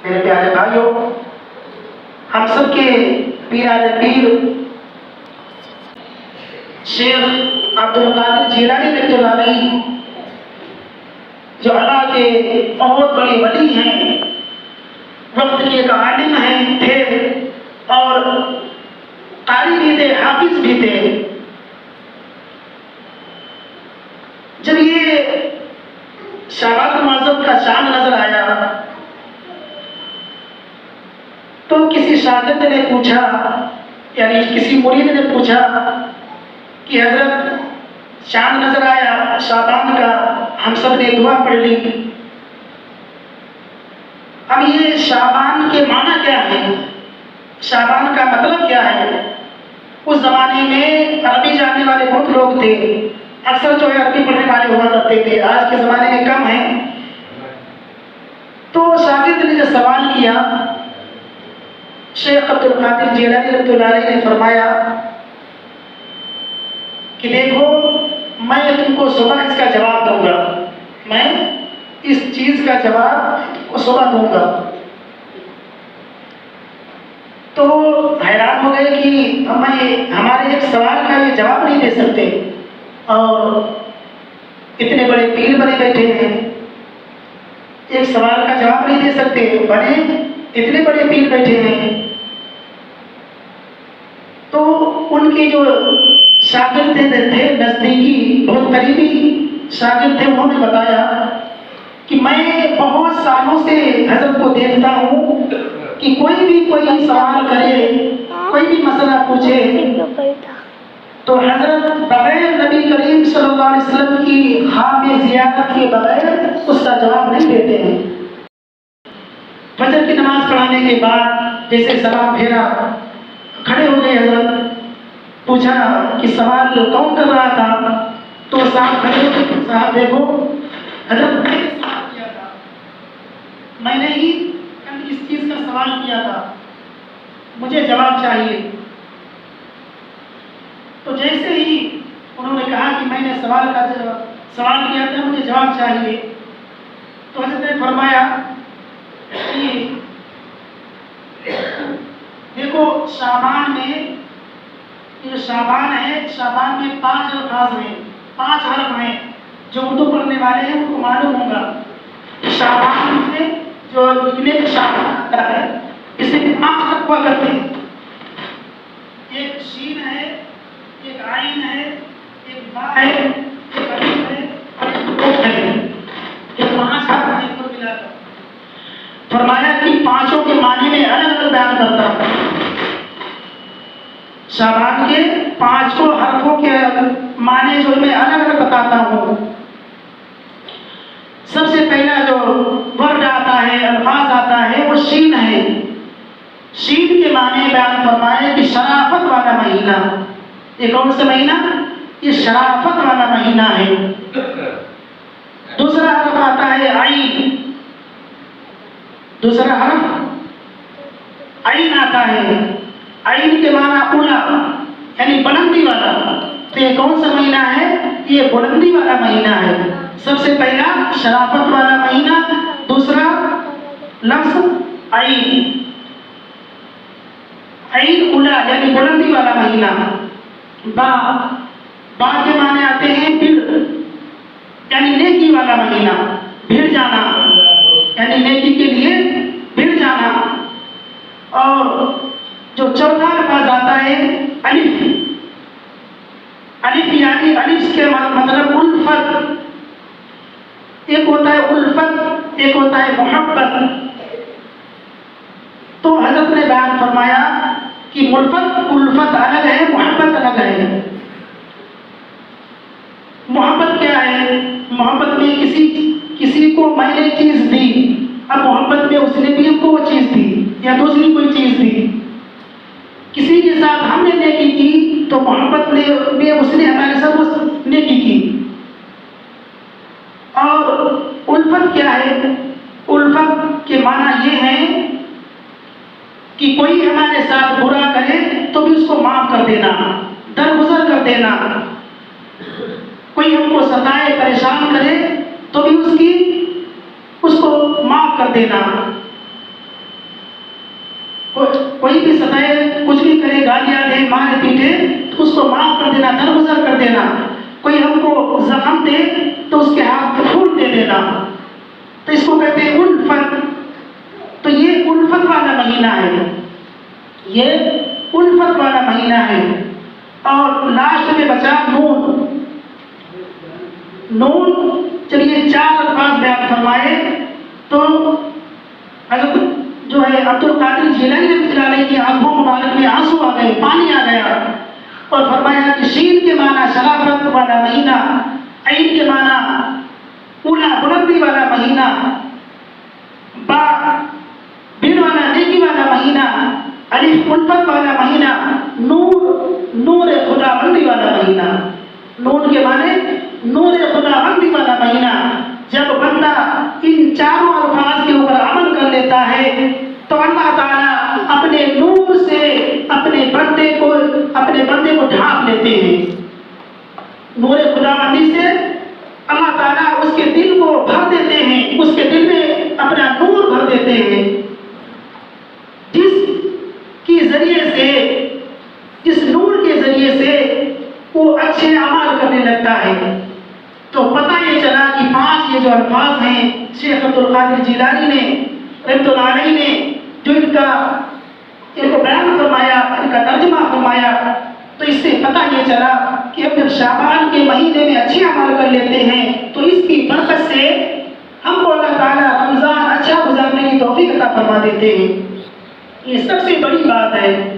میرے پیارے بھائیوں، ہم سب کے پیارے پیر شیخ عبد القادر جیلانی رحمۃ اللہ علیہ، جو اللہ کے بہت بڑے ولی ہیں، وقت کے ایک عالم ہیں تھے اور قاری بھی تھے، حافظ بھی تھے۔ جب یہ شعبان معظم کا چاند نظر آیا تو کسی شاگرد نے پوچھا، یعنی کسی مرید نے پوچھا کہ حضرت چاند نظر آیا شعبان کا، ہم سب نے دعا پڑھ لی، اب یہ شعبان کے معنی کیا ہے، شعبان کا مطلب کیا ہے؟ اس زمانے میں عربی جاننے والے بہت لوگ تھے، اکثر جو ہے عربی پڑھنے والے ہوا کرتے تھے، آج کے زمانے میں کم ہیں۔ تو شاگرد نے جو سوال کیا، شیخ عبد القادر جیلانی رحمۃ اللہ علیہ نے فرمایا کہ دیکھو، میں تم کو صبح اس کا جواب دوں گا، میں اس چیز کا جواب صبح دوں گا۔ تو حیران ہو گئے کہ ہمارے ایک سوال کا یہ جواب نہیں دے سکتے، اور اتنے بڑے پیر بنے بیٹھے ہیں، ایک سوال کا جواب نہیں دے سکتے، بنے اتنے بڑے پیر بیٹھے ہیں۔ تو ان کے جو شاگرد تھے، نزدیکی بہت قریبی شاگرد تھے، انہوں نے بتایا کہ میں بہت سالوں سے حضرت کو دیکھتا ہوں کہ کوئی سوال کرے، کوئی بھی مسئلہ پوچھے تو حضرت بغیر نبی کریم صلی اللہ علیہ وسلم کی خواب زیارت کے بغیر اس کا جواب نہیں دیتے ہیں۔ فجر کی نماز پڑھانے کے بعد جیسے سلام پھیرا، کھڑے ہو گئے، حضرت پوچھا کہ سوال کون کر رہا تھا؟ تو صاحب کھڑے ہو کے، صاحب دیکھو حضرت میں نے سوال کیا تھا، میں نے ہی کل اس چیز کا سوال کیا تھا، مجھے جواب چاہیے۔ تو جیسے ہی انہوں نے کہا کہ میں نے سوال کیا تھا، مجھے جواب چاہیے، تو حضرت نے فرمایا کہ دیکھو، شعبان میں یہ شعبان ہے، شعبان میں 5 الفاظ ہیں، 5 حرف ہیں، جو اردو پڑھنے والے ہیں ان کو معلوم ہوگا۔ شعبان میں جو لکھنے میں شعبان آتا ہے، اس میں 5 حرف ہوا کرتے ہیں، ایک شین ہے، ایک عین ہے، ایک با ہے، ایک الف ہے اور ایک قاف ہے، یہ 5 حرف ہیں کل ملا کر۔ فرمایا کہ پانچوں کے معنی میں الگ الگ بیان کرتا ہوں، شعبان کے 5 حرفوں کے معنی جو میں الگ الگ بتاتا ہوں۔ سب سے پہلا جو ورڈ آتا ہے، الفاظ آتا ہے، وہ شین ہے۔ شین کے معنی بیان فرمائے کہ شرافت والا مہینہ۔ یہ کون سا مہینہ؟ یہ شرافت والا مہینہ ہے۔ دوسرا حرف آتا ہے عین، دوسرا حرف عین آتا ہے، عین کے معنی اولا، یعنی بلندی والا۔ تو یہ کون سا مہینہ ہے؟ یہ بلندی والا مہینہ ہے۔ سب سے پہلا شرافت والا مہینہ، دوسرا لفظ عین، عین اولا یعنی بلندی والا مہینہ۔ با کے معنی آتے ہیں بھیڑ، یعنی نیکی والا مہینہ، بھیڑ جانا یعنی نیکی کے لیے بھیڑ جانا۔ اور جو چوتھا لفظ آتا ہے الف، الف یعنی الف کے مطلب الفت، ایک ہوتا ہے الفت، ایک ہوتا ہے محبت۔ تو حضرت نے بیان فرمایا کہ الفت الگ ہے، محبت الگ ہے۔ محبت کیا ہے؟ محبت میں کسی کو میں نے چیز دی، اب محبت میں اس نے بھی ہم کو وہ چیز دی یا دوسری کوئی چیز دی۔ کسی کے ساتھ ہم نے نیکی کی تو محبت میں اس نے ہمارے ساتھ وہ نیکی کی۔ اور الفت کیا ہے؟ الفت کے معنی یہ ہے کہ کوئی ہمارے ساتھ برا کرے تو بھی اس کو معاف کر دینا، درگزر کر دینا۔ کوئی ہم کو ستائے، پریشان کرے تو بھی اس کو معاف کر دینا۔ کوئی بھی ستائے، کچھ بھی کرے، گالیاں دے، مارے پیٹے، تو اس کو معاف کر دینا، درگزر کر دینا. کوئی ہم کو زخم دے تو اس کے ہاتھ میں خون دے دینا. تو اس کو کہتے ہیں الفت. تو یہ الفت والا مہینہ ہے، یہ الفت والا مہینہ ہے. اور لاسٹ میں بچا نون. نون چلیے 4 الفاظ بیان فرمائے. تو حضرت جو ہے عبد القادر جیلانی رحمۃ اللہ علیہ کی آنکھوں مبارک میں آنسو آ گئے، پانی آ گیا، اور فرمایا کہ شین کے معنی شرافت والا مہینہ، عین کے معنی اولا بلندی والا مہینہ، با بن والا نیکی والا مہینہ، الف الفت والا مہینہ، نور خدا بندی والا مہینہ. نون کے معنی نور خدا بندی والا مہینہ. جب بندہ ان چاروں الفاظ کے اوپر عمل کر لیتا ہے تو اللہ تعالیٰ اپنے نور سے اپنے بندے کو ڈھانپ لیتے ہیں. نور خدا بندی سے اللہ تعالیٰ اس کے دل کو بھر دیتے ہیں، اس کے دل میں اپنا نور بھر دیتے ہیں، جس نور کے ذریعے سے وہ اچھے اعمال کرنے لگتا ہے. تو پتہ یہ چلا کہ 5 یہ جو الفاظ ہیں شیخ عبد القادر جیلانی نے رحمۃ اللہ علیہ نے جو ان کو بیان فرمایا، ان کا ترجمہ فرمایا، تو اس سے پتہ یہ چلا کہ ہم جب شعبان کے مہینے میں اچھے عمل کر لیتے ہیں تو اس کی برکت سے ہم کو اللہ تعالیٰ رمضان اچھا گزارنے کی توفیق عطا فرما دیتے ہیں. یہ سب سے بڑی بات ہے.